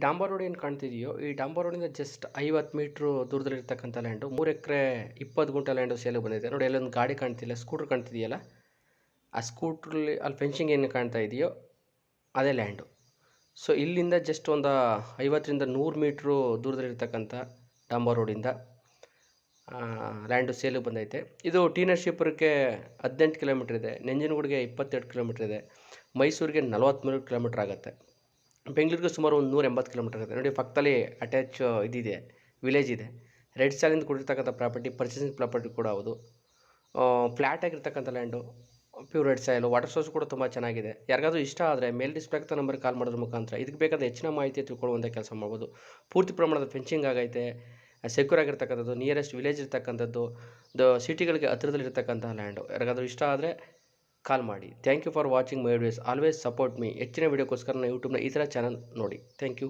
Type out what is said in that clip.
ಡಾಂಬರ್ road ಏನು ಕಾಣ್ತಿದೆಯೋ, ಈ ಡಾಂಬರ್ ರೋಡಿಂದ ಜಸ್ಟ್ 50 ಮೀಟ್ರು ದೂರದಲ್ಲಿರ್ತಕ್ಕಂಥ ಲ್ಯಾಂಡು 3 ಎಕರೆ 20 ಗುಂಟೆ ಲ್ಯಾಂಡು ಸೇಲಿಗೆ ಬಂದಿದೆ. ನೋಡಿ ಅಲ್ಲೊಂದು ಗಾಡಿ ಕಾಣ್ತಿಲ್ಲ, ಸ್ಕೂಟ್ರ್ ಕಾಣ್ತಿದೆಯಲ್ಲ, ಆ ಸ್ಕೂಟ್ರಲ್ಲಿ ಅಲ್ಲಿ ಫೆನ್ಸಿಂಗ್ ಏನು ಕಾಣ್ತಾ ಇದೆಯೋ ಅದೇ ಲ್ಯಾಂಡು. ಸೊ ಇಲ್ಲಿಂದ ಜಸ್ಟ್ ಒಂದು 50ರಿಂದ 100 ಮೀಟ್ರು ದೂರದಲ್ಲಿರ್ತಕ್ಕಂಥ ಡಾಂಬರ್ ರೋಡಿಂದ ಲ್ಯಾಂಡು ಸೇಲಿಗೆ ಬಂದೈತೆ. ಇದು ಟಿ ನರಸೀಪುರಕ್ಕೆ 18 ಕಿಲೋಮೀಟ್ರ್ ಇದೆ, ನಂಜನಗೂಡಿಗೆ 22 ಕಿಲೋಮೀಟ್ರ್ ಇದೆ, ಮೈಸೂರಿಗೆ 43 ಕಿಲೋಮೀಟ್ರ್ ಆಗುತ್ತೆ, ಬೆಂಗಳೂರಿಗೆ ಸುಮಾರು ಒಂದು 180 ಕಿಲೋಮೀಟ್ರ್ ಆಗುತ್ತೆ. ನೋಡಿ ಪಕ್ಕದಲ್ಲಿ ಅಟ್ಯಾಚ್ ಇದಿದೆ, ವಿಲೇಜ್ ಇದೆ. ರೆಡ್ ಸಾಲಿಂದ ಕೂಡಿರ್ತಕ್ಕಂಥ ಪ್ರಾಪರ್ಟಿ, ಪರ್ಚೇಸಿಂಗ್ ಪ್ರಾಪರ್ಟಿ ಕೂಡ ಹೌದು. ಫ್ಲ್ಯಾಟ್ ಆಗಿರ್ತಕ್ಕಂಥ land, pure red soil, water source ಕೂಡ ತುಂಬ ಚೆನ್ನಾಗಿದೆ. ಯಾರಿಗಾದ್ರೂ ಇಷ್ಟ ಆದರೆ ಮೇಲೆ ಡಿಸ್ಪ್ಲೇ ಆಗ್ತಾ ನಂಬರ್ಗೆ ಕಾಲ್ ಮಾಡೋದ್ರ ಮುಖಾಂತರ ಇದಕ್ಕೆ ಬೇಕಾದ ಹೆಚ್ಚಿನ ಮಾಹಿತಿ ತಿಳ್ಕೊಳ್ಳುವಂಥ ಕೆಲಸ ಮಾಡ್ಬೋದು. ಪೂರ್ತಿ ಪ್ರಮಾಣದ ಫೆನ್ಸಿಂಗ್ ಆಗೈತೆ, ಸೆಕ್ಯೂರ್ ಆಗಿರ್ತಕ್ಕಂಥದ್ದು, ನಿಯರೆಸ್ಟ್ ವಿಲೇಜ್ ಇರ್ತಕ್ಕಂಥದ್ದು, ಸಿಟಿಗಳಿಗೆ ಹತ್ತಿರದಲ್ಲಿರ್ತಕ್ಕಂಥ ಲ್ಯಾಂಡು. ಯಾರಿಗಾದ್ರೂ ಇಷ್ಟ ಆದರೆ ಕಾಲ್ ಮಾಡಿ. Thank you for watching my videos. Always support me. ಹೆಚ್ಚಿನ ವೀಡಿಯೋಕ್ಕೋಸ್ಕರ ನನ್ನ ಯೂಟ್ಯೂಬ್ನ ಈ ಥರ ಚಾನಲ್ ನೋಡಿ. Thank you.